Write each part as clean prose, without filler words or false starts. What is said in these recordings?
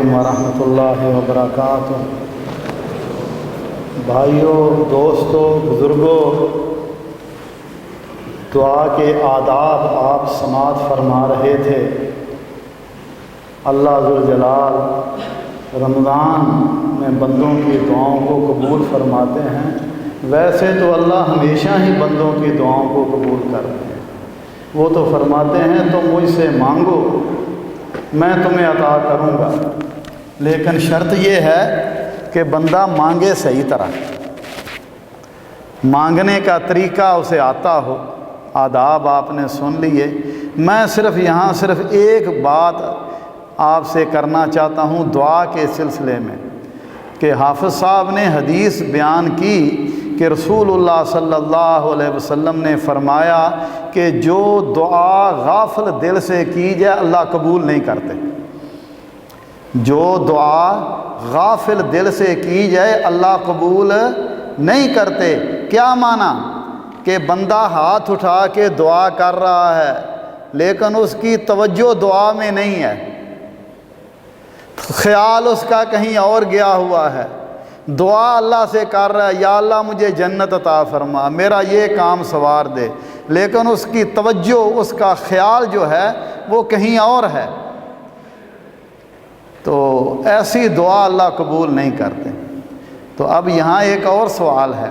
ورحمۃ اللہ وبرکاتہ۔ بھائیوں، دوستوں، بزرگوں، دعا کے آداب آپ سماعت فرما رہے تھے۔ اللہ ذوالجلال رمضان میں بندوں کی دعاؤں کو قبول فرماتے ہیں۔ ویسے تو اللہ ہمیشہ ہی بندوں کی دعاؤں کو قبول کرتے ہیں۔ وہ تو فرماتے ہیں تم مجھ سے مانگو میں تمہیں عطا کروں گا، لیکن شرط یہ ہے کہ بندہ مانگے صحیح طرح، مانگنے کا طریقہ اسے آتا ہو۔ آداب آپ نے سن لیے۔ میں یہاں صرف ایک بات آپ سے کرنا چاہتا ہوں دعا کے سلسلے میں، کہ حافظ صاحب نے حدیث بیان کی کہ رسول اللہ صلی اللہ علیہ وسلم نے فرمایا کہ جو دعا غافل دل سے کی جائے اللہ قبول نہیں کرتے۔ جو دعا غافل دل سے کی جائے اللہ قبول نہیں کرتے۔ کیا معنی؟ کہ بندہ ہاتھ اٹھا کے دعا کر رہا ہے لیکن اس کی توجہ دعا میں نہیں ہے، خیال اس کا کہیں اور گیا ہوا ہے۔ دعا اللہ سے کر رہا ہے، یا اللہ مجھے جنت عطا فرما، میرا یہ کام سوار دے، لیکن اس کی توجہ، اس کا خیال جو ہے وہ کہیں اور ہے، تو ایسی دعا اللہ قبول نہیں کرتے۔ تو اب یہاں ایک اور سوال ہے،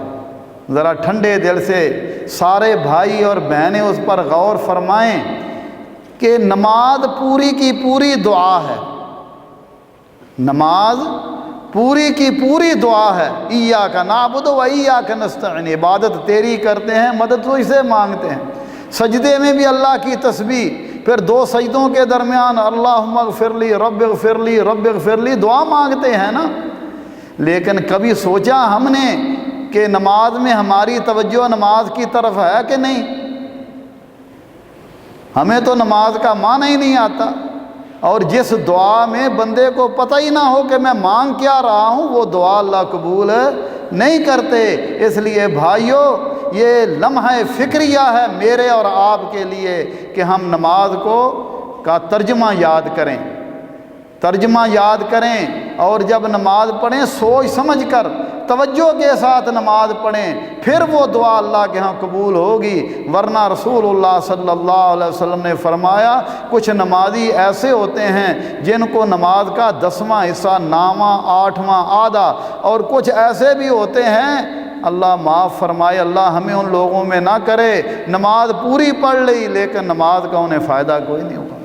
ذرا ٹھنڈے دل سے سارے بھائی اور بہنیں اس پر غور فرمائیں کہ نماز پوری کی پوری دعا ہے، نماز پوری کی پوری دعا ہے۔ ایاک نعبد و ایاک نستعین، عبادت تیری کرتے ہیں، مدد تو اسے مانگتے ہیں۔ سجدے میں بھی اللہ کی تسبیح، پھر دو سجدوں کے درمیان اللہم اغفر لی رب اغفر لی رب اغفر لی دعا مانگتے ہیں نا۔ لیکن کبھی سوچا ہم نے کہ نماز میں ہماری توجہ نماز کی طرف ہے کہ نہیں؟ ہمیں تو نماز کا معنی ہی نہیں آتا، اور جس دعا میں بندے کو پتہ ہی نہ ہو کہ میں مانگ کیا رہا ہوں وہ دعا اللہ قبول نہیں کرتے۔ اس لیے بھائیوں، یہ لمحہ فکریہ ہے میرے اور آپ کے لیے کہ ہم نماز کا ترجمہ یاد کریں، ترجمہ یاد کریں، اور جب نماز پڑھیں سوچ سمجھ کر توجہ کے ساتھ نماز پڑھیں، پھر وہ دعا اللہ کے ہاں قبول ہوگی۔ ورنہ رسول اللہ صلی اللہ علیہ وسلم نے فرمایا کچھ نمازی ایسے ہوتے ہیں جن کو نماز کا 10واں حصہ، نامہ 8واں آدھا، اور کچھ ایسے بھی ہوتے ہیں، اللہ معاف فرمائے، اللہ ہمیں ان لوگوں میں نہ کرے، نماز پوری پڑھ لی لیکن نماز کا انہیں فائدہ کوئی نہیں ہوگا۔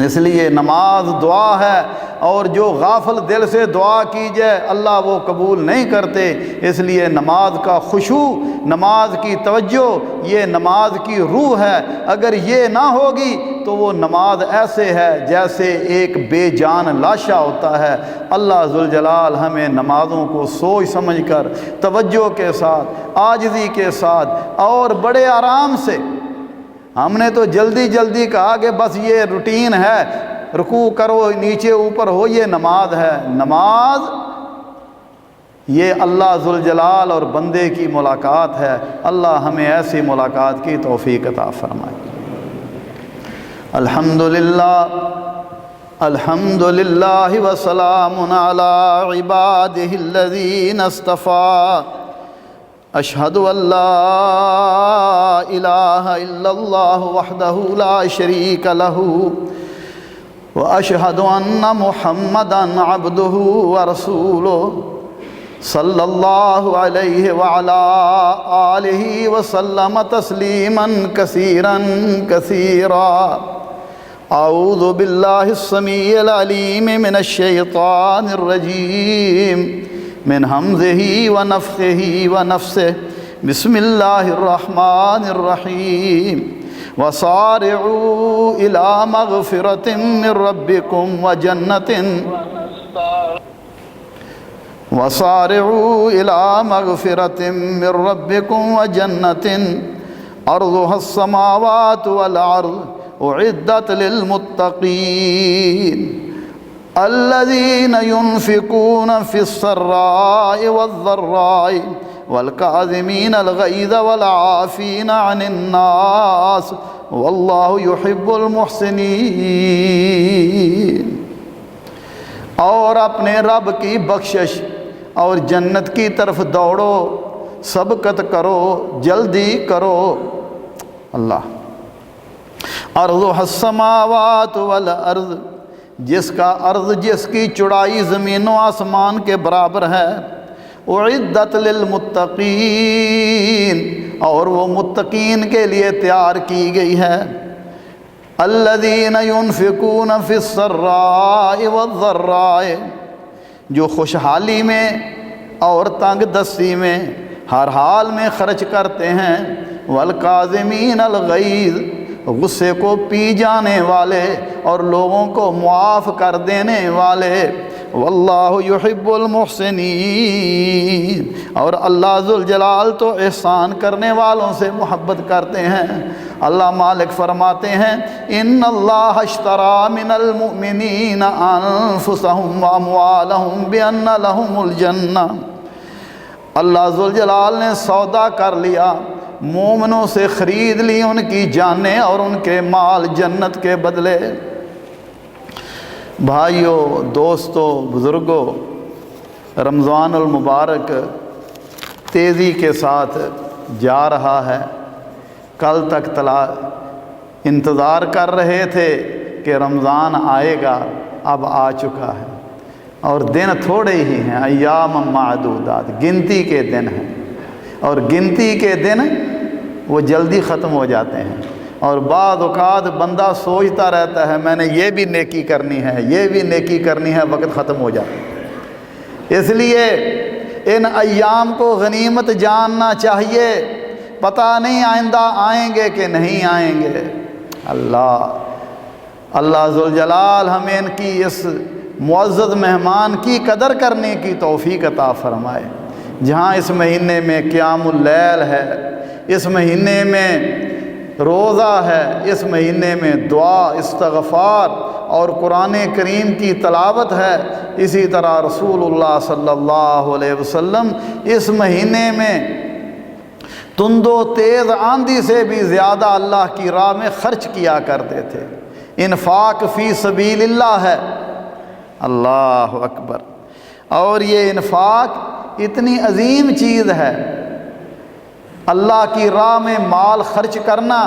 اس لیے نماز دعا ہے، اور جو غافل دل سے دعا کی جائے اللہ وہ قبول نہیں کرتے۔ اس لیے نماز کا خشوع، نماز کی توجہ، یہ نماز کی روح ہے۔ اگر یہ نہ ہوگی تو وہ نماز ایسے ہے جیسے ایک بے جان لاشا ہوتا ہے۔ اللہ ذوالجلال ہمیں نمازوں کو سوچ سمجھ کر، توجہ کے ساتھ، عاجزی کے ساتھ اور بڑے آرام سے، ہم نے تو جلدی جلدی کہا کہ بس یہ روٹین ہے، رکوع کرو نیچے اوپر ہو، یہ نماز ہے۔ نماز یہ اللہ ذوالجلال اور بندے کی ملاقات ہے۔ اللہ ہمیں ایسی ملاقات کی توفیق عطا فرمائے۔ الحمدللہ وسلام علی عبادہ الذین اصطفیٰ، اشہد ان لا الہ الا اللہ وحدہ لا شریک لہ واشہد ان محمدا عبدہ ورسولہ صلی اللہ علیہ وعلا آلہ وسلم تسلیما کثیرا کثیرا۔ اعوذ باللہ السمیع العلیم من الشیطان الرجیم من حمزہ ونفخہ ونفسہ، بسم اللہ الرحمن الرحیم۔ وسارعوا الی مغفرۃ من ربکم وجنۃ وسارعوا الی مغفرۃ من ربکم وجنۃ عرضها السماوات والارض اعدت للمتقین الذین ينفقون فی السراء والضراء والکاظمین الغیظ والعافین عن الناس واللہ یحب المحسنین۔ اور اپنے رب کی بخشش اور جنت کی طرف دوڑو، سبقت کرو، جلدی کرو۔ اللہ ارض السماوات والارض، جس کا ارض، جس کی چوڑائی زمین و آسمان کے برابر ہے، اعدت للمتقین، اور وہ متقین کے لیے تیار کی گئی ہے۔ الذین ينفقون فی السراء والضراء، جو خوشحالی میں اور تنگ دستی میں ہر حال میں خرچ کرتے ہیں، والکاظمین الغیظ، غصے کو پی جانے والے اور لوگوں کو معاف کر دینے والے۔ واللہ یحب المحسنین، اور اللہ ذوالجلال تو احسان کرنے والوں سے محبت کرتے ہیں۔ اللہ مالک فرماتے ہیں ان اللہ اشتری من المؤمنین انفسهم واموالهم بان لهم الجنہ، اللہ ذوالجلال نے سودا کر لیا، مومنوں سے خرید لی ان کی جانیں اور ان کے مال جنت کے بدلے۔ بھائیوں، دوستوں، بزرگوں، رمضان المبارک تیزی کے ساتھ جا رہا ہے۔ کل تک انتظار کر رہے تھے کہ رمضان آئے گا، اب آ چکا ہے، اور دن تھوڑے ہی ہیں، ایام معدودات، گنتی کے دن ہیں، اور گنتی کے دن وہ جلدی ختم ہو جاتے ہیں۔ اور بعض اوقات بندہ سوچتا رہتا ہے میں نے یہ بھی نیکی کرنی ہے، یہ بھی نیکی کرنی ہے، وقت ختم ہو جاتا ہے۔ اس لیے ان ایام کو غنیمت جاننا چاہیے، پتہ نہیں آئندہ آئیں گے کہ نہیں آئیں گے۔ اللہ ذوالجلال ہمیں ان کی اس معزز مہمان کی قدر کرنے کی توفیق عطا فرمائے۔ جہاں اس مہینے میں قیام اللیل ہے، اس مہینے میں روزہ ہے، اس مہینے میں دعا، استغفار اور قرآن کریم کی تلاوت ہے، اسی طرح رسول اللہ صلی اللہ علیہ وسلم اس مہینے میں تند و تیز آندھی سے بھی زیادہ اللہ کی راہ میں خرچ کیا کرتے تھے۔ انفاق فی سبیل اللہ ہے، اللہ اکبر۔ اور یہ انفاق اتنی عظیم چیز ہے، اللہ کی راہ میں مال خرچ کرنا۔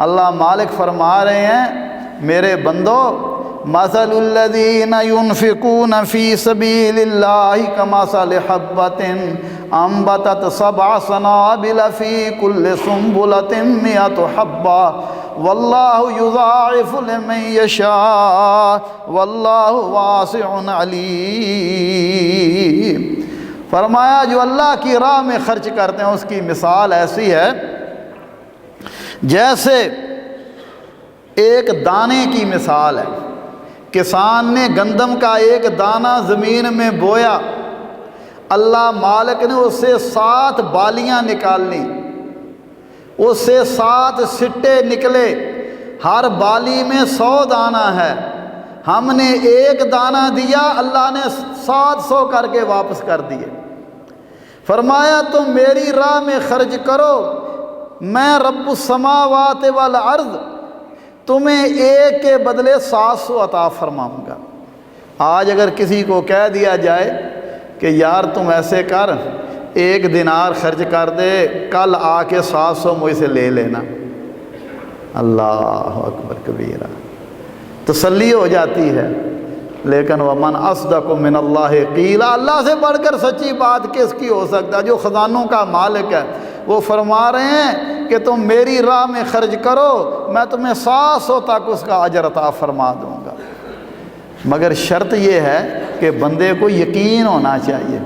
اللہ مالک فرما رہے ہیں میرے بندو، مثل الذین ينفقون فی سبیل اللہ کمثل حبۃ انبتت سبع سنابل فی کل سنبلۃ مئۃ حبۃ واللہ یضاعف لمن یشاء واللہ واسع علیم۔ فرمایا جو اللہ کی راہ میں خرچ کرتے ہیں اس کی مثال ایسی ہے جیسے ایک دانے کی مثال ہے۔ کسان نے گندم کا ایک دانہ زمین میں بویا، اللہ مالک نے اس سے 7 بالیاں نکال لیں، اس سے 7 سٹے نکلے، ہر بالی میں 100 دانہ ہے۔ ہم نے ایک دانہ دیا، اللہ نے 700 کر کے واپس کر دیے۔ فرمایا تم میری راہ میں خرچ کرو، میں رب السماوات والارض تمہیں ایک کے بدلے 700 عطا فرماؤں گا۔ آج اگر کسی کو کہہ دیا جائے کہ یار تم ایسے کر، 1 دینار خرچ کر دے، کل آ کے 700 مجھ سے لے لینا، اللہ اکبر کبیرہ، تسلی ہو جاتی ہے۔ لیکن ومن اصدق من اللہ قیلا، اللہ سے بڑھ کر سچی بات کس کی ہو سکتا ہے؟ جو خزانوں کا مالک ہے وہ فرما رہے ہیں کہ تم میری راہ میں خرچ کرو، میں تمہیں 700 تک اس کا اجر عطا فرما دوں گا، مگر شرط یہ ہے کہ بندے کو یقین ہونا چاہیے۔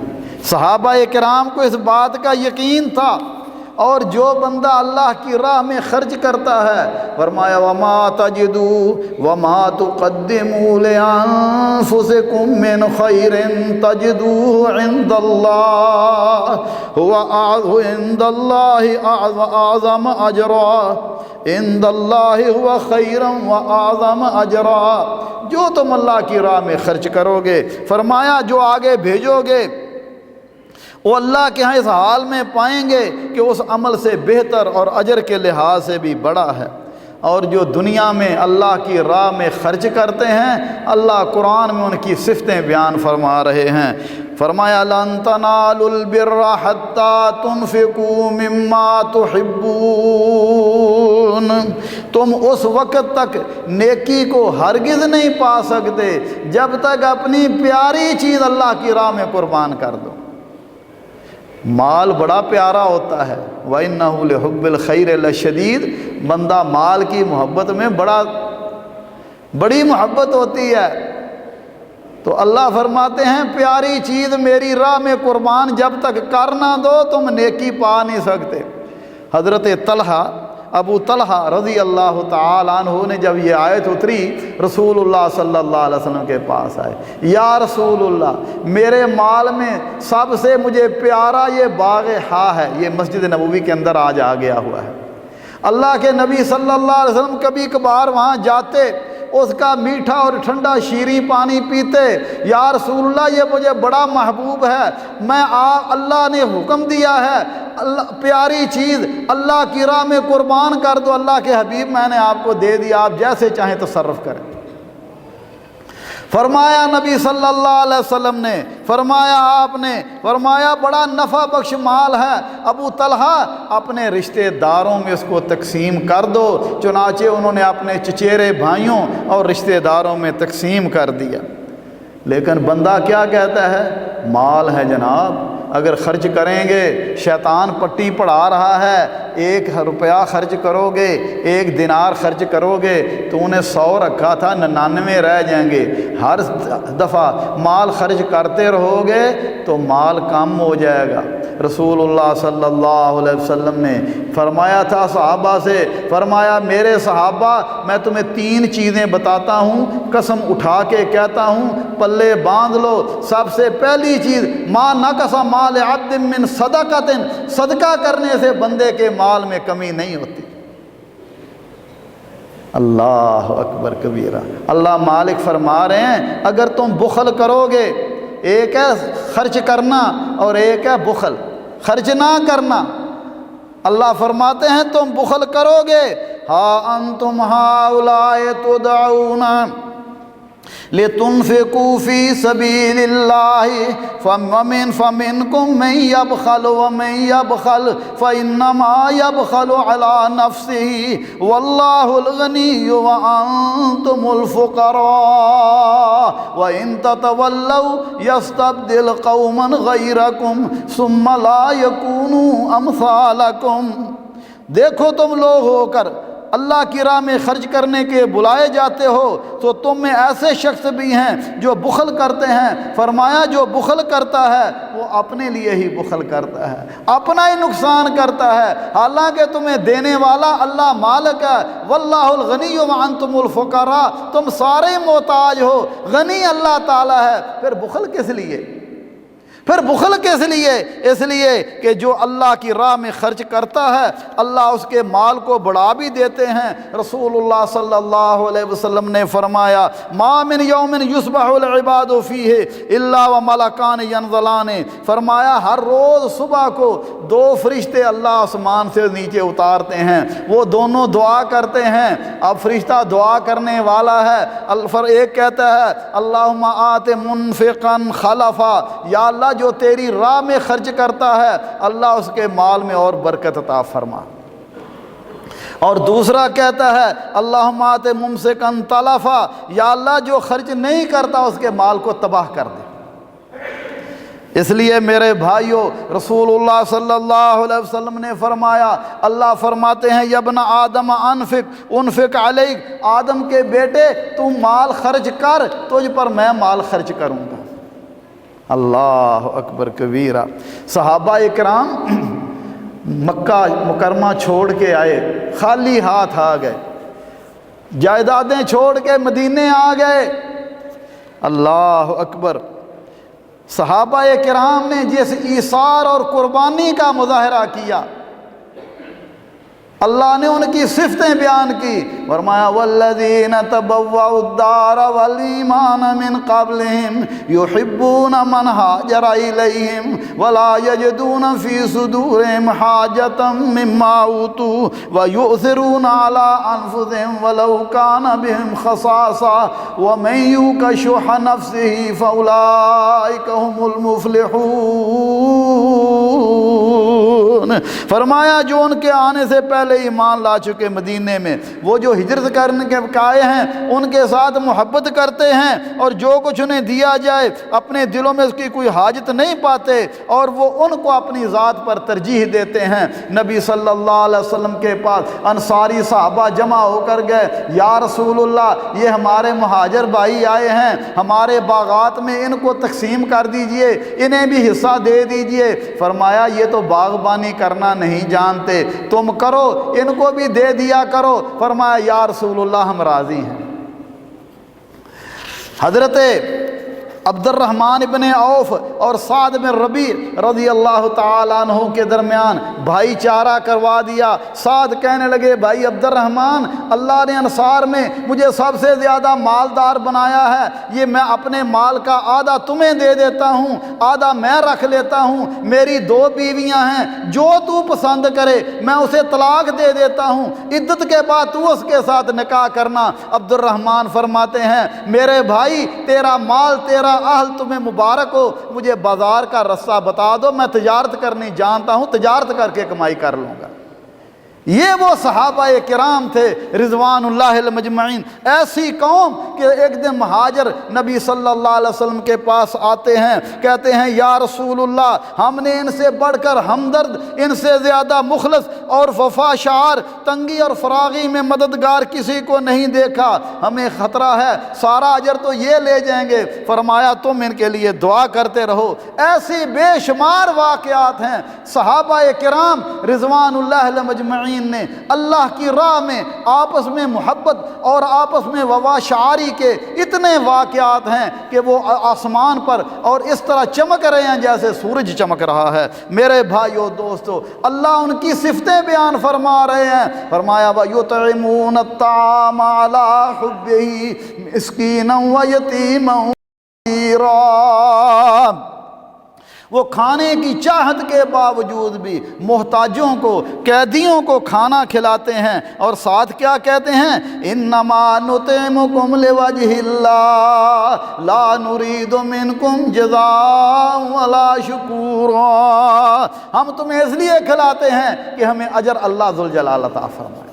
صحابہ کرام کو اس بات کا یقین تھا، اور جو بندہ اللہ کی راہ میں خرچ کرتا ہے، فرمایا وما تجدوا وما تقدموا لانفسکم من خیر تجدوه عند اللہ هو عند اللہ اعظم اجرا، عند اللہ هو خیرا واعظم اجرا۔ جو تم اللہ کی راہ میں خرچ کرو گے، فرمایا جو آگے بھیجو گے وہ اللہ کے ہاں اس حال میں پائیں گے کہ اس عمل سے بہتر اور اجر کے لحاظ سے بھی بڑا ہے۔ اور جو دنیا میں اللہ کی راہ میں خرچ کرتے ہیں، اللہ قرآن میں ان کی صفتیں بیان فرما رہے ہیں۔ فرمایا لن تنالوا البر حتى تنفقوا مما تحبون، تم اس وقت تک نیکی کو ہرگز نہیں پا سکتے جب تک اپنی پیاری چیز اللہ کی راہ میں قربان کر دو۔ مال بڑا پیارا ہوتا ہے، وَإِنَّهُ لِحُبِّ الْخَيْرِ لَشَدِيدٌ، بندہ مال کی محبت میں بڑی محبت ہوتی ہے۔ تو اللہ فرماتے ہیں پیاری چیز میری راہ میں قربان جب تک کر نہ دو تم نیکی پا نہیں سکتے۔ حضرت طلحہ، ابو طلحہ رضی اللہ تعالیٰ عنہ نے جب یہ آیت اتری رسول اللہ صلی اللہ علیہ وسلم کے پاس آئے، یا رسول اللہ میرے مال میں سب سے مجھے پیارا یہ باغ ہا ہے، یہ مسجد نبوی کے اندر آج آ گیا ہوا ہے۔ اللہ کے نبی صلی اللہ علیہ وسلم کبھی کبھار وہاں جاتے، اس کا میٹھا اور ٹھنڈا شیریں پانی پیتے۔ یا رسول اللہ یہ مجھے بڑا محبوب ہے، میں اللہ نے حکم دیا ہے اللہ پیاری چیز اللہ کی راہ میں قربان کر دو۔ اللہ کے حبیب میں نے آپ کو دے دیا، آپ جیسے چاہیں تصرف کریں۔ فرمایا نبی صلی اللہ علیہ وسلم نے، فرمایا آپ نے فرمایا بڑا نفع بخش مال ہے، ابو طلحہ اپنے رشتہ داروں میں اس کو تقسیم کر دو۔ چنانچہ انہوں نے اپنے چچیرے بھائیوں اور رشتہ داروں میں تقسیم کر دیا۔ لیکن بندہ کیا کہتا ہے؟ مال ہے جناب، اگر خرچ کریں گے، شیطان پٹی پڑھا رہا ہے، 1 روپیہ خرچ کرو گے، 1 دینار خرچ کرو گے تو انہیں 100 رکھا تھا 99 رہ جائیں گے۔ ہر دفعہ مال خرچ کرتے رہو گے تو مال کم ہو جائے گا۔ رسول اللہ صلی اللہ علیہ وسلم نے فرمایا تھا صحابہ سے، فرمایا میرے صحابہ میں تمہیں 3 چیزیں بتاتا ہوں، قسم اٹھا کے کہتا ہوں پلے باندھ لو۔ سب سے پہلی چیز ما نقص مال عبد من صدقۃ، صدقہ کرنے سے بندے کے مال میں کمی نہیں ہوتی۔ اللہ اکبر کبیرہ۔ اللہ مالک فرما رہے ہیں اگر تم بخل کرو گے، ایک ہے خرچ کرنا اور ایک ہے بخل، خرچ نہ کرنا۔ اللہ فرماتے ہیں تم بخل کرو گے، ہا انتم ہؤلاء تدعون لتنفقوا في سبيل الله فمنكم من يبخل ومن يبخل فإنما يبخل على نفسه والله الغني وأنتم الفقراء وإن تتولوا يستبدل قوما غيركم ثم لا يكونوا أمثالكم۔ دیکھو تم لوگ ہو کر اللہ کی راہ میں خرچ کرنے کے بلائے جاتے ہو تو تم میں ایسے شخص بھی ہیں جو بخل کرتے ہیں۔ فرمایا جو بخل کرتا ہے وہ اپنے لیے ہی بخل کرتا ہے، اپنا ہی نقصان کرتا ہے، حالانکہ تمہیں دینے والا اللہ مالک ہے۔ واللہ الغنی وانتم الفقراء، تم سارے محتاج ہو، غنی اللہ تعالیٰ ہے۔ پھر بخل کس لیے؟ پھر بخل کس لیے؟ اس لیے کہ جو اللہ کی راہ میں خرچ کرتا ہے اللہ اس کے مال کو بڑھا بھی دیتے ہیں۔ رسول اللہ صلی اللہ علیہ وسلم نے فرمایا ما من یوم یصبح العباد فیہ الا وملکان ینزلان، فرمایا ہر روز صبح کو 2 فرشتے اللہ آسمان سے نیچے اتارتے ہیں، وہ دونوں دعا کرتے ہیں۔ اب فرشتہ دعا کرنے والا ہے، ایک کہتا ہے اللہم آت منفقا خلفا، یا اللہ جو تیری راہ میں خرچ کرتا ہے اللہ اس کے مال میں اور برکت عطا فرما۔ اور دوسرا کہتا ہے اللہم آت ممسکا تلفا، یا اللہ جو خرچ نہیں کرتا اس کے مال کو تباہ کر دے۔ اس لیے میرے بھائیوں رسول اللہ صلی اللہ علیہ وسلم نے فرمایا، اللہ فرماتے ہیں یا ابن آدم انفق علیک، آدم کے بیٹے تو مال خرچ کر، تجھ پر میں مال خرچ کروں گا۔ اللہ اکبر کبیرہ۔ صحابہ اکرام مکہ مکرمہ چھوڑ کے آئے، خالی ہاتھ آ گئے، جائیدادیں چھوڑ کے مدینے آ گئے۔ اللہ اکبر۔ صحابہ کرام نے جس ایثار اور قربانی کا مظاہرہ کیا، اللہ نے ان کی صفتیں بیان کی، فرمایا والذین تبوؤا الدار والایمان من قبلہم یحبون من ہاجر الیہم ولا یجدون فی صدورہم حاجۃ مما اوتوا ویؤثرون علی انفسہم ولو کان بہم خصاصہ ومن یوق شح نفسہ فاولئک هم المفلحون۔ فرمایا جو ان کے آنے سے پہلے ایمان لا چکے مدینے میں، وہ جو ہجرت کرنے کے آئے ہیں ان کے ساتھ محبت کرتے ہیں، اور جو کچھ انہیں دیا جائے اپنے دلوں میں اس کی کوئی حاجت نہیں پاتے، اور وہ ان کو اپنی ذات پر ترجیح دیتے ہیں۔ نبی صلی اللہ علیہ وسلم کے پاس انصاری صحابہ جمع ہو کر گئے، یا رسول اللہ یہ ہمارے مہاجر بھائی آئے ہیں، ہمارے باغات میں ان کو تقسیم کر دیجئے، انہیں بھی حصہ دے دیجئے۔ فرمایا یہ تو باغبانی کرنا نہیں جانتے، تم کرو، ان کو بھی دے دیا کرو۔ فرمایا یا رسول اللہ ہم راضی ہیں۔ حضرت عبد الرحمن ابن عوف اور سعد بن ربیع رضی اللہ تعالیٰ عنہ کے درمیان بھائی چارہ کروا دیا۔ سعد کہنے لگے بھائی عبد الرحمن، اللہ نے انصار میں مجھے سب سے زیادہ مالدار بنایا ہے، یہ میں اپنے مال کا آدھا تمہیں دے دیتا ہوں، آدھا میں رکھ لیتا ہوں، میری 2 بیویاں ہیں، جو تو پسند کرے میں اسے طلاق دے دیتا ہوں، عدت کے بعد تو اس کے ساتھ نکاح کرنا۔ عبد الرحمن فرماتے ہیں میرے بھائی تیرا مال تیرا اہل تمہیں مبارک ہو، مجھے بازار کا رستہ بتا دو، میں تجارت کرنی جانتا ہوں، تجارت کر کے کمائی کر لوں گا۔ یہ وہ صحابہ کرام تھے رضوان اللہ المجمعین، ایسی قوم کہ ایک دن مہاجر نبی صلی اللہ علیہ وسلم کے پاس آتے ہیں، کہتے ہیں یا رسول اللہ ہم نے ان سے بڑھ کر ہمدرد، ان سے زیادہ مخلص اور وفا شعار، تنگی اور فراغی میں مددگار کسی کو نہیں دیکھا، ہمیں خطرہ ہے سارا اجر تو یہ لے جائیں گے۔ فرمایا تم ان کے لیے دعا کرتے رہو۔ ایسی بے شمار واقعات ہیں صحابہ کرام رضوان اللہ المجمعین نے اللہ کی راہ میں آپس میں محبت اور آپس میں وفا شعاری کے اتنے واقعات ہیں کہ وہ آسمان پر اور اس طرح چمک رہے ہیں جیسے سورج چمک رہا ہے۔ میرے بھائیو دوستو، اللہ ان کی صفتیں بیان فرما رہے ہیں۔ فرمایا وَيُطْعِمُونَ الطَّعَامَ عَلَىٰ حُبِّهِ مِسْكِينًا وَيَتِيمًا وَأَسِيرًا، وہ کھانے کی چاہت کے باوجود بھی محتاجوں کو، قیدیوں کو کھانا کھلاتے ہیں، اور ساتھ کیا کہتے ہیں انما نطعمکم لوجہ اللہ لا نرید منکم جزاء ولا شکورا، ہم تمہیں اس لیے کھلاتے ہیں کہ ہمیں اجر اللہ ذوالجلال عطا فرمائے،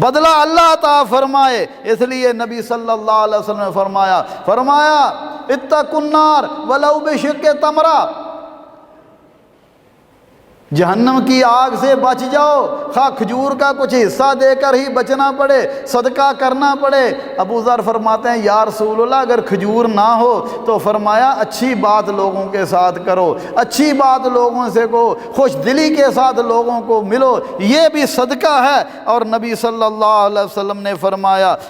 بدلہ اللہ عطا فرمائے۔ اس لیے نبی صلی اللہ علیہ وسلم نے فرمایا اتقوا النار ولو بشق تمرہ، جہنم کی آگ سے بچ جاؤ، خواہ کھجور کا کچھ حصہ دے کر ہی بچنا پڑے، صدقہ کرنا پڑے۔ ابو ذر فرماتے ہیں یا رسول اللہ اگر کھجور نہ ہو تو فرمایا اچھی بات لوگوں کے ساتھ کرو، اچھی بات لوگوں سے کو، خوش دلی کے ساتھ لوگوں کو ملو، یہ بھی صدقہ ہے۔ اور نبی صلی اللہ علیہ وسلم نے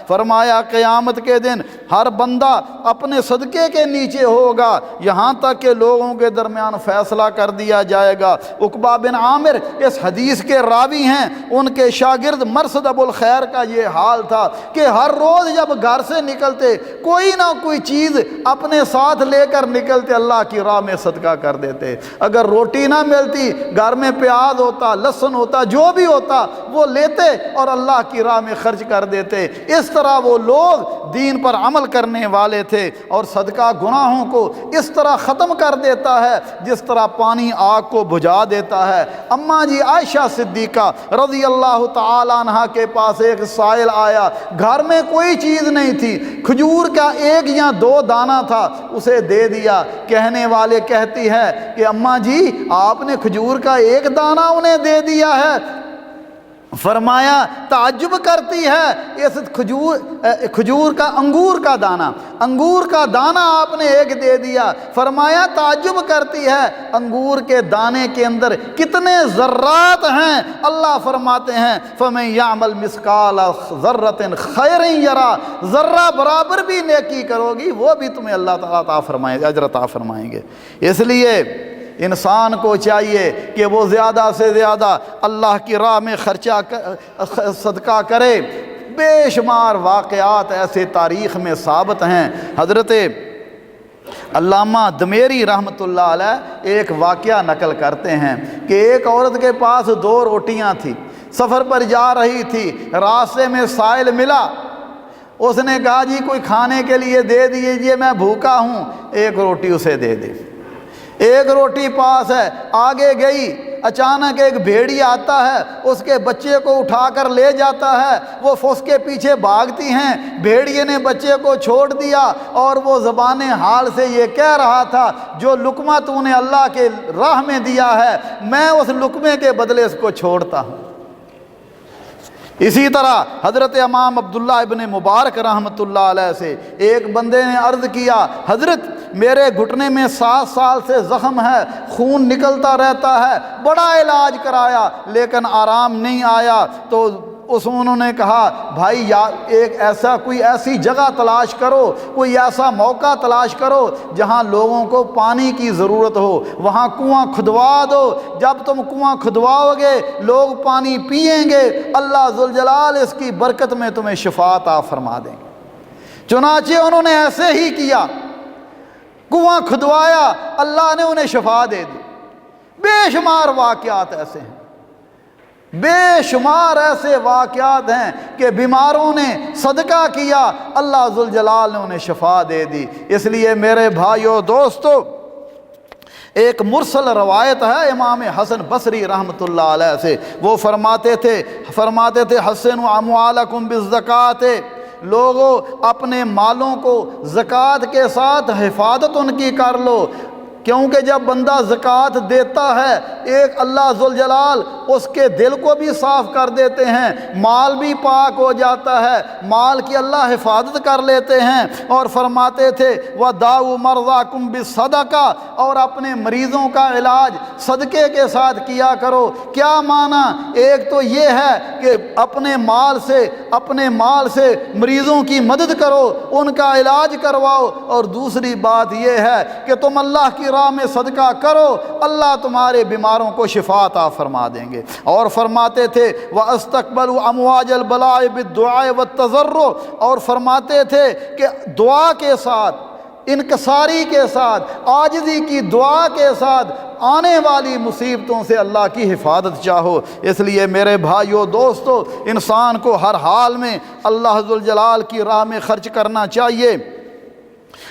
فرمایا قیامت کے دن ہر بندہ اپنے صدقے کے نیچے ہوگا یہاں تک کہ لوگوں کے درمیان فیصلہ کر دیا جائے گا۔ عقبہ بن عامر اس حدیث کے راوی ہیں، ان کے شاگرد مرثد ابو الخیر کا یہ حال تھا کہ ہر روز جب گھر سے نکلتے کوئی نہ کوئی چیز اپنے ساتھ لے کر نکلتے، اللہ کی راہ میں صدقہ کر دیتے۔ اگر روٹی نہ ملتی گھر میں پیاز ہوتا، لہسن ہوتا، جو بھی ہوتا وہ لیتے اور اللہ کی راہ میں خرچ کر دیتے۔ اس طرح وہ لوگ دین پر عمل کرنے والے تھے، اور صدقہ گناہوں کو اس طرح ختم کر دیتا ہے جس طرح پانی آگ کو بجھا دیتا ہے۔ اماں جی عائشہ صدیقہ رضی اللہ تعالیٰ عنہ کے پاس ایک سائل آیا، گھر میں کوئی چیز نہیں تھی، کھجور کا 1 یا 2 دانہ تھا، اسے دے دیا۔ کہنے والے کہتی ہے کہ اماں جی آپ نے کھجور کا 1 دانہ انہیں دے دیا ہے۔ فرمایا تعجب کرتی ہے اس کھجور کا انگور کا دانہ آپ نے 1 دے دیا۔ فرمایا تعجب کرتی ہے انگور کے دانے کے اندر کتنے ذرات ہیں۔ اللہ فرماتے ہیں فَمَن يَعْمَلْ مِثْقَالَ ذَرَّةٍ خَيْرًا يَرَهُ، ذرہ برابر بھی نیکی کرو گی وہ بھی تمہیں اللہ تعالیٰ عطا فرمائیں گے، اجر عطا فرمائیں گے۔ اس لیے انسان کو چاہیے کہ وہ زیادہ سے زیادہ اللہ کی راہ میں خرچہ صدقہ کرے۔ بے شمار واقعات ایسے تاریخ میں ثابت ہیں۔ حضرت علامہ دمیری رحمۃ اللہ علیہ ایک واقعہ نقل کرتے ہیں کہ ایک عورت کے پاس 2 روٹیاں تھیں، سفر پر جا رہی تھی، راستے میں سائل ملا، اس نے کہا جی کوئی کھانے کے لیے دے دیجیے، میں بھوکا ہوں، 1 روٹی اسے دے دی۔ 1 روٹی پاس ہے، آگے گئی، اچانک ایک بھیڑی آتا ہے، اس کے بچے کو اٹھا کر لے جاتا ہے، وہ اس کے پیچھے بھاگتی ہیں، بھیڑیے نے بچے کو چھوڑ دیا اور وہ زبان حال سے یہ کہہ رہا تھا جو لقمہ تو نے اللہ کے راہ میں دیا ہے میں اس لقمے کے بدلے اس کو چھوڑتا ہوں۔ اسی طرح حضرت امام عبداللہ ابن مبارک رحمۃ اللہ علیہ سے ایک بندے نے عرض کیا، حضرت میرے گھٹنے میں 7 سال سے زخم ہے، خون نکلتا رہتا ہے، بڑا علاج کرایا لیکن آرام نہیں آیا۔ تو انہوں نے کہا بھائی کوئی ایسی جگہ تلاش کرو، کوئی ایسا موقع تلاش کرو جہاں لوگوں کو پانی کی ضرورت ہو، وہاں کنواں کھدوا دو، جب تم کنواں کھدواؤ گے لوگ پانی پئیں گے، اللہ ذوالجلال اس کی برکت میں تمہیں شفا عطا فرما دیں گے۔ چنانچہ انہوں نے ایسے ہی کیا، کنواں کھدوایا، اللہ نے انہیں شفا دے دی۔ بے شمار واقعات ایسے ہیں، بے شمار ایسے واقعات ہیں کہ بیماروں نے صدقہ کیا، اللہ ذوالجلال نے انہیں شفا دے دی۔ اس لیے میرے بھائیو دوستو، ایک مرسل روایت ہے امام حسن بصری رحمۃ اللہ علیہ سے، وہ فرماتے تھے حسنوا اموالکم بالزکوٰۃ، لوگوں اپنے مالوں کو زکوٰۃ کے ساتھ حفاظت ان کی کر لو، کیونکہ جب بندہ زکوٰۃ دیتا ہے ایک اللہ ذوالجلال اس کے دل کو بھی صاف کر دیتے ہیں، مال بھی پاک ہو جاتا ہے، مال کی اللہ حفاظت کر لیتے ہیں۔ اور فرماتے تھے وَدَاوُوا مَرْضَاكُمْ بِالصَّدَقَةِ، اور اپنے مریضوں کا علاج صدقے کے ساتھ کیا کرو۔ کیا معنی؟ ایک تو یہ ہے کہ اپنے مال سے مریضوں کی مدد کرو، ان کا علاج کرواؤ، اور دوسری بات یہ ہے کہ تم اللہ کی راہ میں صدقہ کرو، اللہ تمہارے بیماروں کو شفا عطا فرما دیں گے۔ اور فرماتے تھے وَأَسْتَقْبَلُوا أَمْوَاجَ الْبَلَاءِ بِالدُّعَاءِ وَالتَّضَرُّعِ، اور فرماتے تھے کہ دعا کے ساتھ، انکساری کے ساتھ، عاجزی کی دعا کے ساتھ آنے والی مصیبتوں سے اللہ کی حفاظت چاہو۔ اس لیے میرے بھائیو دوستو، انسان کو ہر حال میں اللہ ذوالجلال کی راہ میں خرچ کرنا چاہیے۔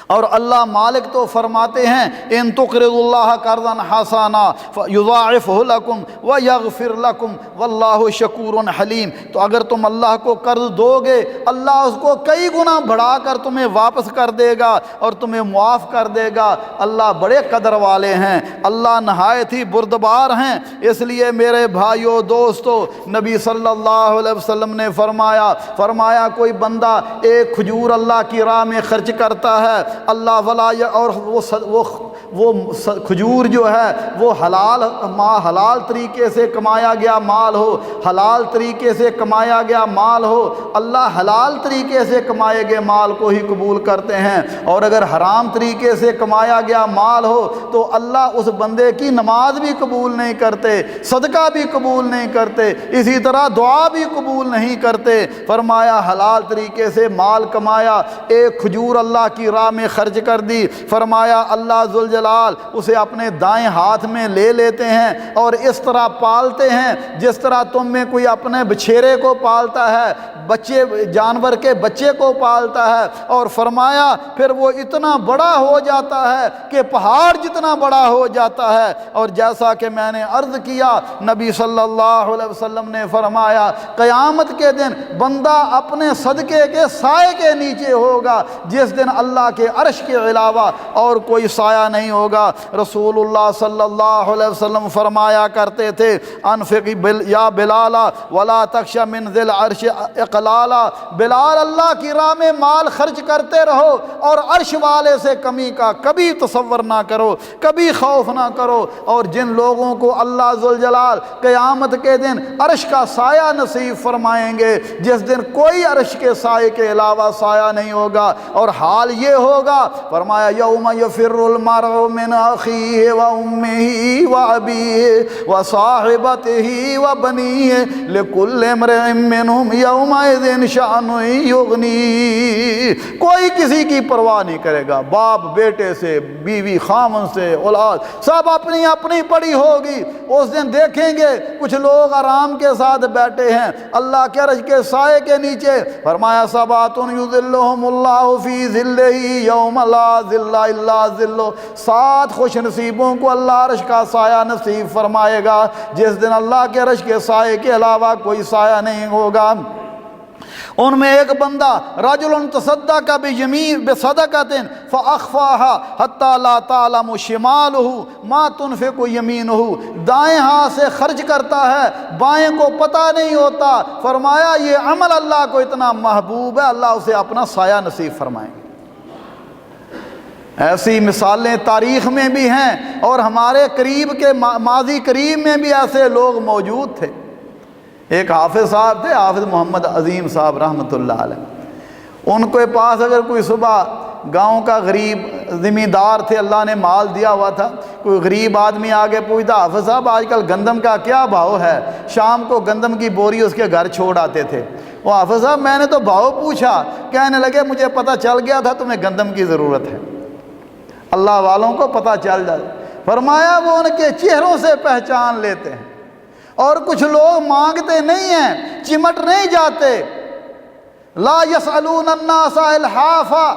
اور اللہ مالک تو فرماتے ہیں ان تقرضوا اللہ قرضا حسنا یضاعفہ لکم ویغفر لکم واللہ شکور حلیم، تو اگر تم اللہ کو قرض دو گے اللہ اس کو کئی گنا بڑھا کر تمہیں واپس کر دے گا اور تمہیں معاف کر دے گا۔ اللہ بڑے قدر والے ہیں، اللہ نہایت ہی بردبار ہیں۔ اس لیے میرے بھائیو دوستو، نبی صلی اللہ علیہ وسلم نے فرمایا کوئی بندہ ایک کھجور اللہ کی راہ میں خرچ کرتا ہے، اللہ اور وہ کھجور جو ہے وہ حلال طریقے سے کمایا گیا مال ہو، حلال طریقے سے کمایا گیا مال ہو، اللہ حلال طریقے سے کمائے گئے مال کو ہی قبول کرتے ہیں، اور اگر حرام طریقے سے کمایا گیا مال ہو تو اللہ اس بندے کی نماز بھی قبول نہیں کرتے، صدقہ بھی قبول نہیں کرتے، اسی طرح دعا بھی قبول نہیں کرتے۔ فرمایا حلال طریقے سے مال کمایا، ایک کھجور اللہ کی راہ میں خرچ کر دی، فرمایا اللہ ذوالجلال اسے اپنے دائیں ہاتھ میں لے لیتے ہیں اور اس طرح پالتے ہیں جس طرح تم میں کوئی اپنے بچھیرے کو پالتا ہے، جانور کے بچے کو پالتا ہے، اور فرمایا پھر وہ اتنا بڑا ہو جاتا ہے کہ پہاڑ جتنا بڑا ہو جاتا ہے۔ اور جیسا کہ میں نے عرض کیا، نبی صلی اللہ علیہ وسلم نے فرمایا قیامت کے دن بندہ اپنے صدقے کے سائے کے نیچے ہوگا، جس دن اللہ کے عرش کے علاوہ اور کوئی سایہ نہیں ہوگا۔ رسول اللہ صلی اللہ علیہ وسلم فرمایا کرتے تھے انفق یا بلال ولا تخش من ذی العرش اقلالا، بلال اللہ کی راہ میں مال خرچ کرتے رہو اور عرش والے سے کمی کا کبھی تصور نہ کرو، کبھی خوف نہ کرو۔ اور جن لوگوں کو اللہ ذوالجلال قیامت کے دن عرش کا سایہ نصیب فرمائیں گے، جس دن کوئی عرش کے سائے کے علاوہ سایہ نہیں ہوگا، اور حال یہ ہوگا؟ فرمایا یوم یفر المرء من اخیہ و امہ و ابیہ و صاحبتہ و بنیہ لکل امرئ منہم یومئذ شأن یغنیہ۔ کوئی کسی کی پرواہ نہیں کرے گا، باپ بیٹے سے، بیوی خامن سے، اولاد سب اپنی اپنی پڑی ہوگی۔ اس دن دیکھیں گے کچھ لوگ آرام کے ساتھ بیٹھے ہیں اللہ کے عرش کے سائے کے نیچے۔ فرمایا سبعۃ یظلھم اللہ فی ظلہ یوم لا ظل الا ظلہ، 7 خوش نصیبوں کو اللہ عرش کا سایہ نصیب فرمائے گا جس دن اللہ کے عرش کے سائے کے علاوہ کوئی سایہ نہیں ہوگا۔ ان میں ایک بندہ رجل تصدق بصدقۃ فاخفاها حتى لا تعلم شماله ما تنفق يمينه، دائیں ہاتھ سے خرچ کرتا ہے بائیں کو پتہ نہیں ہوتا۔ فرمایا یہ عمل اللہ کو اتنا محبوب ہے اللہ اسے اپنا سایہ نصیب فرمائیں گے۔ ایسی مثالیں تاریخ میں بھی ہیں اور ہمارے قریب کے ماضی قریب میں بھی ایسے لوگ موجود تھے۔ ایک حافظ صاحب تھے، حافظ محمد عظیم صاحب رحمۃ اللہ علیہ، ان کے پاس اگر کوئی صبح گاؤں کا غریب زمیندار تھے، اللہ نے مال دیا ہوا تھا، کوئی غریب آدمی آگے پوچھتا حافظ صاحب آج کل گندم کا کیا بھاؤ ہے؟ شام کو گندم کی بوری اس کے گھر چھوڑ آتے تھے۔ وہ حافظ صاحب میں نے تو بھاؤ پوچھا، کہنے لگے مجھے پتہ چل گیا تھا تمہیں گندم کی ضرورت ہے۔ اللہ والوں کو پتہ چل جائے۔ فرمایا وہ ان کے چہروں سے پہچان لیتے ہیں۔ اور کچھ لوگ مانگتے نہیں ہیں، چمٹ نہیں جاتے، لا یسألون الناس الحافا،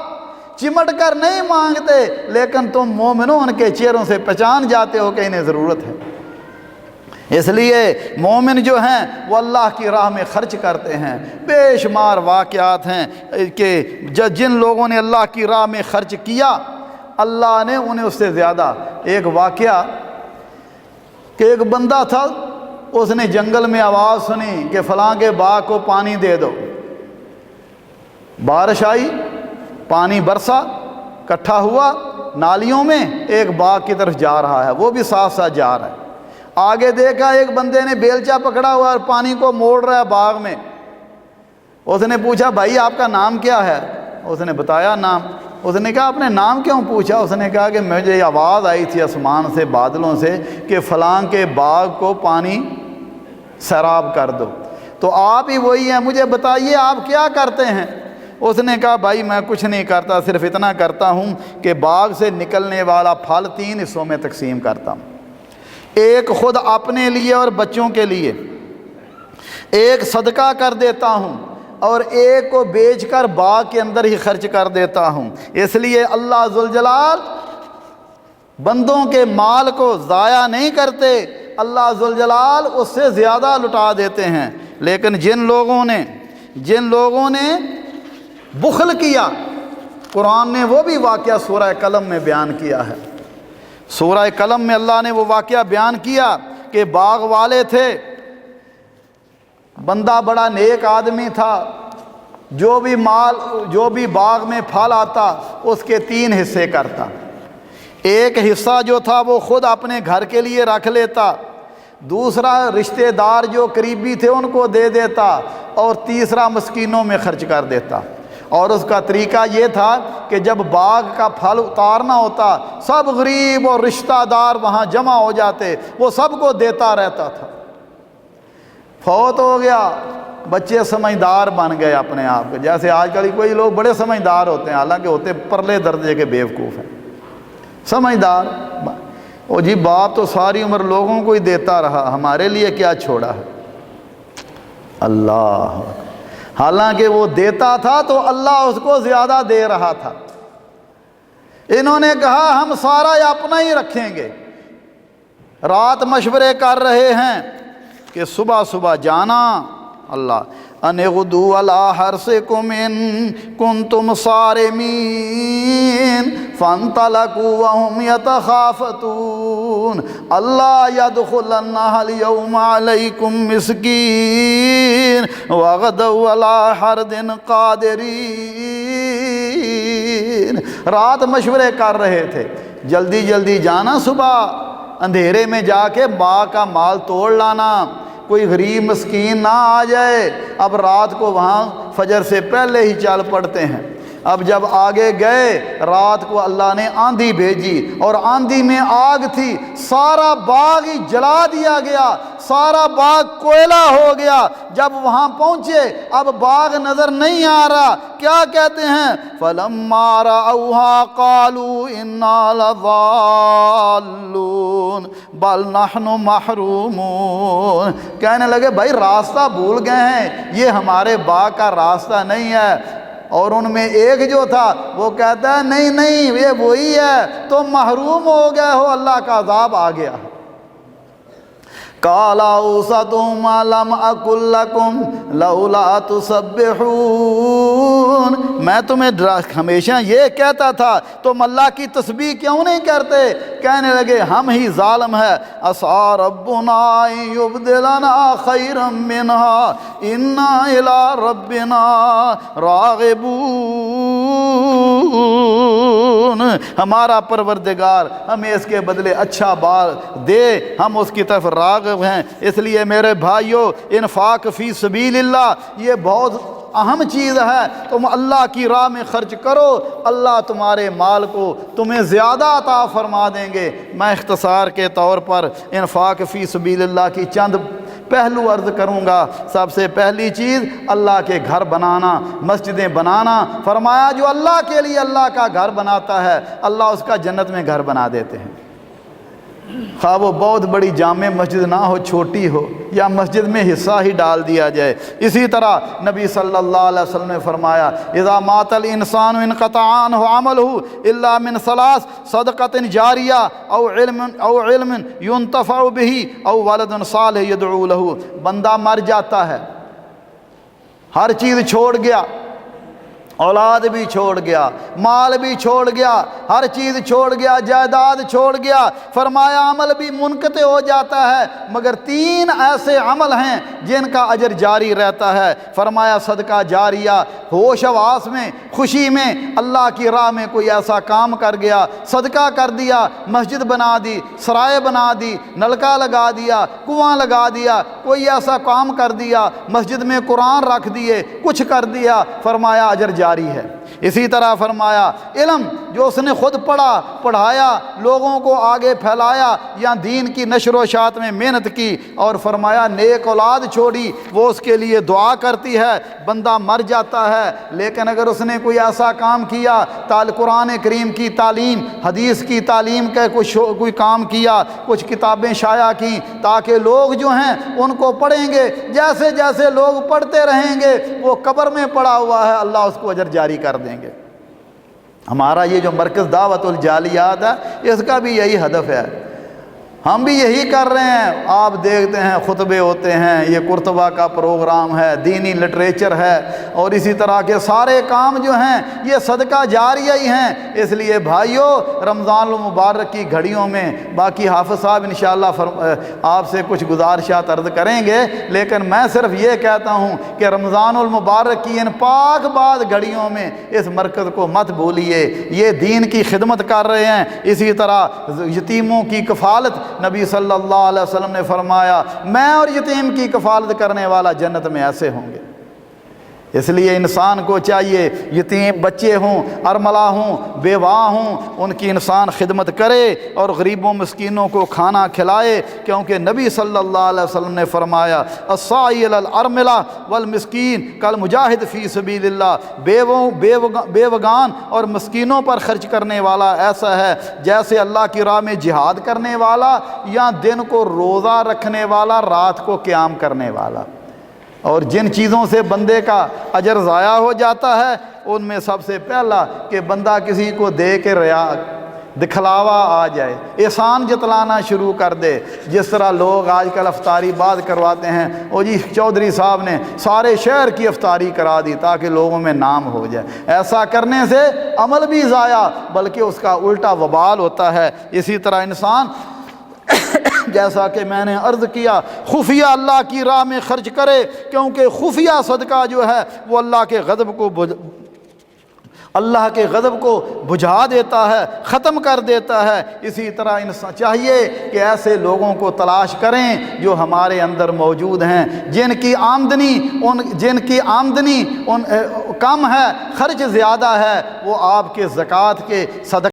چمٹ کر نہیں مانگتے، لیکن تم مومنوں ان کے چہروں سے پہچان جاتے ہو کہ انہیں ضرورت ہے۔ اس لیے مومن جو ہیں وہ اللہ کی راہ میں خرچ کرتے ہیں۔ بے شمار واقعات ہیں کہ جن لوگوں نے اللہ کی راہ میں خرچ کیا اللہ نے انہیں اس سے زیادہ۔ ایک واقعہ کہ ایک بندہ تھا، اس نے جنگل میں آواز سنی کہ فلاں کے باغ کو پانی دے دو۔ بارش آئی، پانی برسا، اکٹھا ہوا نالیوں میں، ایک باغ کی طرف جا رہا ہے، وہ بھی ساتھ ساتھ جا رہا ہے۔ آگے دیکھا ایک بندے نے بیلچا پکڑا ہوا اور پانی کو موڑ رہا ہے باغ میں۔ اس نے پوچھا بھائی آپ کا نام کیا ہے؟ اس نے بتایا نام۔ اس نے کہا اپنے نام کیوں پوچھا؟ اس نے کہا کہ مجھے آواز آئی تھی آسمان سے، بادلوں سے، کہ فلاں کے باغ کو پانی سیراب کر دو۔ تو آپ ہی وہی ہیں، مجھے بتائیے آپ کیا کرتے ہیں؟ اس نے کہا بھائی میں کچھ نہیں کرتا، صرف اتنا کرتا ہوں کہ باغ سے نکلنے والا پھل 3 حصوں میں تقسیم کرتا ہوں، ایک خود اپنے لیے اور بچوں کے لیے، ایک صدقہ کر دیتا ہوں، اور ایک کو بیچ کر باغ کے اندر ہی خرچ کر دیتا ہوں۔ اس لیے اللہ ذوالجلال بندوں کے مال کو ضائع نہیں کرتے، اللہ ذوالجلال اس سے زیادہ لٹا دیتے ہیں۔ لیکن جن لوگوں نے بخل کیا، قرآن نے وہ بھی واقعہ سورہ قلم میں بیان کیا ہے۔ سورہ قلم میں اللہ نے وہ واقعہ بیان کیا کہ باغ والے تھے، بندہ بڑا نیک آدمی تھا، جو بھی باغ میں پھل آتا اس کے 3 حصے کرتا۔ ایک حصہ جو تھا وہ خود اپنے گھر کے لیے رکھ لیتا، دوسرا رشتہ دار جو قریبی تھے ان کو دے دیتا، اور تیسرا مسکینوں میں خرچ کر دیتا۔ اور اس کا طریقہ یہ تھا کہ جب باغ کا پھل اتارنا ہوتا سب غریب اور رشتہ دار وہاں جمع ہو جاتے، وہ سب کو دیتا رہتا تھا۔ فوت ہو گیا، بچے سمجھدار بن گئے اپنے آپ کو، جیسے آج کل کوئی لوگ بڑے سمجھدار ہوتے ہیں، حالانکہ ہوتے پرلے درجے کے بیوقوف ہیں۔ سمجھدار او جی باپ تو ساری عمر لوگوں کو ہی دیتا رہا، ہمارے لیے کیا چھوڑا ہے؟ اللہ، حالانکہ وہ دیتا تھا تو اللہ اس کو زیادہ دے رہا تھا۔ انہوں نے کہا ہم سارا اپنا ہی رکھیں گے، رات مشورے کر رہے ہیں کہ صبح جانا، اللہ ان غدو علی حرثکم ان کنتم صارمین فانطلقوا وهم يتخافتون اللہ يدخلنها اليوم علیکم مسکین وغدوا علی حرد قادرین۔ رات مشورے کر رہے تھے، جلدی جانا، صبح اندھیرے میں جا کے باغ کا مال توڑ لانا، کوئی غریب مسکین نہ آ جائے۔ اب رات کو وہاں فجر سے پہلے ہی چل پڑتے ہیں۔ اب جب آگے گئے رات کو اللہ نے آندھی بھیجی اور آندھی میں آگ تھی، سارا باغ ہی جلا دیا گیا، سارا باغ کوئلہ ہو گیا۔ جب وہاں پہنچے اب باغ نظر نہیں آ رہا، کیا کہتے ہیں؟ فَلَمَّا رَأَوْهَا قَالُوا إِنَّا لَضَالُّونَ بَلْ نَحْنُ مَحْرُومُونَ، کہنے لگے بھائی راستہ بھول گئے ہیں، یہ ہمارے باغ کا راستہ نہیں ہے۔ اور ان میں ایک جو تھا وہ کہتا ہے نہیں نہیں یہ وہی ہے، تم محروم ہو گئے ہو، اللہ کا عذاب آ گیا۔ قَالَ أَوْسَطُهُمْ أَلَمْ أَقُل لَّكُمْ لَوْلَا تُسَبِّحُونَ، میں تمہیں ہمیشہ یہ کہتا تھا تم اللہ کی تسبیح کیوں نہیں کرتے؟ کہنے لگے ہم ہی ظالم ہیں۔ عَسَىٰ رَبُّنَا أَن يُبْدِلَنَا خَيْرًا مِّنْهَا إِنَّا إِلَىٰ رَبِّنَا راغبون، ہمارا پروردگار ہمیں اس کے بدلے اچھا بال دے، ہم اس کی طرف راغب ہیں۔ اس لیے میرے بھائیوں، انفاق فی سبیل اللہ یہ بہت اہم چیز ہے۔ تم اللہ کی راہ میں خرچ کرو، اللہ تمہارے مال کو تمہیں زیادہ عطا فرما دیں گے۔ میں اختصار کے طور پر انفاق فی سبیل اللہ کی چند پہلو عرض کروں گا۔ سب سے پہلی چیز اللہ کے گھر بنانا، مسجدیں بنانا۔ فرمایا جو اللہ کے لیے اللہ کا گھر بناتا ہے اللہ اس کا جنت میں گھر بنا دیتے ہیں، خواہ وہ بہت بڑی جامع مسجد نہ ہو، چھوٹی ہو، یا مسجد میں حصہ ہی ڈال دیا جائے۔ اسی طرح نبی صلی اللہ علیہ وسلم نے فرمایا اذا مات الانسان انقطع عنہ عملہ الا من ثلاث صدقۃ جاریہ او علم ينتفع به او ولد صالح يدعو له، بندہ مر جاتا ہے، ہر چیز چھوڑ گیا، اولاد بھی چھوڑ گیا، مال بھی چھوڑ گیا، ہر چیز چھوڑ گیا، جائیداد چھوڑ گیا۔ فرمایا عمل بھی منقطع ہو جاتا ہے مگر تین ایسے عمل ہیں جن کا اجر جاری رہتا ہے۔ فرمایا صدقہ جاریہ، ہوش حواس میں، خوشی میں اللہ کی راہ میں کوئی ایسا کام کر گیا، صدقہ کر دیا، مسجد بنا دی، سرائے بنا دی، نلکا لگا دیا، کنواں لگا دیا، کوئی ایسا کام کر دیا، مسجد میں قرآن رکھ دیے، کچھ کر دیا، فرمایا اجر جاری ہے۔ اسی طرح فرمایا علم جو اس نے خود پڑھا، پڑھایا، لوگوں کو آگے پھیلایا یا دین کی نشر و اشاعت میں محنت کی، اور فرمایا نیک اولاد چھوڑی، وہ اس کے لیے دعا کرتی ہے۔ بندہ مر جاتا ہے لیکن اگر اس نے کوئی ایسا کام کیا، قرآن کریم کی تعلیم، حدیث کی تعلیم کا کوئی کام کیا، کچھ کتابیں شائع کی تاکہ لوگ جو ہیں ان کو پڑھیں گے، جیسے جیسے لوگ پڑھتے رہیں گے وہ قبر میں پڑا ہوا ہے اللہ اس کو اجر جاری کر دیں گے۔ ہمارا یہ جو مرکز دعوت الجالیات ہے اس کا بھی یہی ہدف ہے، ہم بھی یہی کر رہے ہیں۔ آپ دیکھتے ہیں خطبے ہوتے ہیں، یہ قرطبہ کا پروگرام ہے، دینی لٹریچر ہے، اور اسی طرح کے سارے کام جو ہیں یہ صدقہ جاریہ ہی ہیں۔ اس لیے بھائیوں رمضان المبارک کی گھڑیوں میں، باقی حافظ صاحب انشاءاللہ آپ سے کچھ گزارشات عرض کریں گے، لیکن میں صرف یہ کہتا ہوں کہ رمضان المبارک کی ان پاک بعد گھڑیوں میں اس مرکز کو مت بھولیے، یہ دین کی خدمت کر رہے ہیں۔ اسی طرح یتیموں کی کفالت، نبی صلی اللہ علیہ وسلم نے فرمایا میں اور یتیم کی کفالت کرنے والا جنت میں ایسے ہوں گے۔ اس لیے انسان کو چاہیے یتیم بچے ہوں، ارملہ ہوں، بیواہ ہوں، ان کی انسان خدمت کرے اور غریبوں مسکینوں کو کھانا کھلائے، کیونکہ نبی صلی اللہ علیہ وسلم نے فرمایا الساعی علی الارملہ والمسکین کالمجاہد فی سبیل اللہ، بیوگان اور مسکینوں پر خرچ کرنے والا ایسا ہے جیسے اللہ کی راہ میں جہاد کرنے والا یا دن کو روزہ رکھنے والا، رات کو قیام کرنے والا۔ اور جن چیزوں سے بندے کا اجر ضائع ہو جاتا ہے ان میں سب سے پہلا کہ بندہ کسی کو دے کے ریا دکھلاوا آ جائے، احسان جتلانا شروع کر دے۔ جس طرح لوگ آج کل افطاری بعد کرواتے ہیں، او جی چودھری صاحب نے سارے شہر کی افطاری کرا دی تاکہ لوگوں میں نام ہو جائے۔ ایسا کرنے سے عمل بھی ضائع بلکہ اس کا الٹا وبال ہوتا ہے۔ اسی طرح انسان جیسا کہ میں نے عرض کیا خفیہ اللہ کی راہ میں خرچ کرے، کیونکہ خفیہ صدقہ جو ہے وہ اللہ کے غضب کو اللہ کے غضب کو بجھا دیتا ہے، ختم کر دیتا ہے۔ اسی طرح انسان چاہیے کہ ایسے لوگوں کو تلاش کریں جو ہمارے اندر موجود ہیں، جن کی آمدنی کم ہے، خرچ زیادہ ہے، وہ آپ کے زکوٰۃ کے صدقے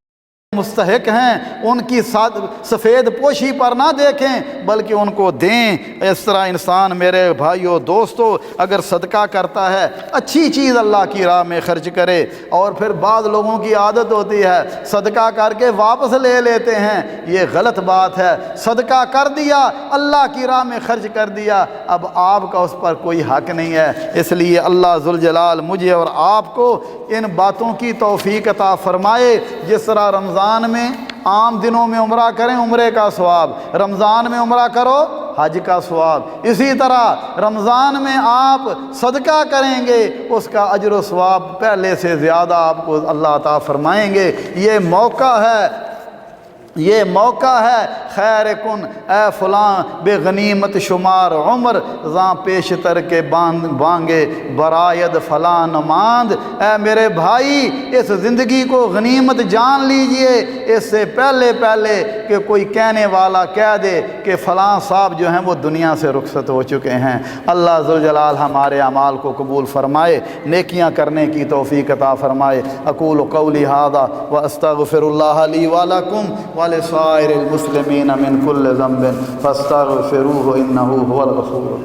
مستحق ہیں، ان کی سفید پوشی پر نہ دیکھیں بلکہ ان کو دیں۔ اس طرح انسان میرے بھائیوں دوستو اگر صدقہ کرتا ہے، اچھی چیز اللہ کی راہ میں خرچ کرے، اور پھر بعض لوگوں کی عادت ہوتی ہے صدقہ کر کے واپس لے لیتے ہیں، یہ غلط بات ہے۔ صدقہ کر دیا، اللہ کی راہ میں خرچ کر دیا، اب آپ کا اس پر کوئی حق نہیں ہے۔ اس لیے اللہ ذوالجلال مجھے اور آپ کو ان باتوں کی توفیق عطا فرمائے۔ جس طرح رمضان میں عام دنوں میں عمرہ کریں، عمرے کا ثواب، رمضان میں عمرہ کرو، حج کا ثواب، اسی طرح رمضان میں آپ صدقہ کریں گے، اس کا اجر و ثواب پہلے سے زیادہ آپ کو اللہ عطا فرمائیں گے۔ یہ موقع ہے خیر کن اے فلاں بے غنیمت شمار عمر، زاں پیشتر کے بانگے برآید فلاں نماند۔ اے میرے بھائی اس زندگی کو غنیمت جان لیجئے، اس سے پہلے کہ کوئی کہنے والا کہہ دے کہ فلاں صاحب جو ہیں وہ دنیا سے رخصت ہو چکے ہیں۔ اللہ ذوالجلال ہمارے اعمال کو قبول فرمائے، نیکیاں کرنے کی توفیق عطا فرمائے۔ اقول قولی ھذا واستغفر اللہ لی ولکم ولسائر المسلمین من کل ذنب فاستغفروہ انہ هو الغفور الرحیم۔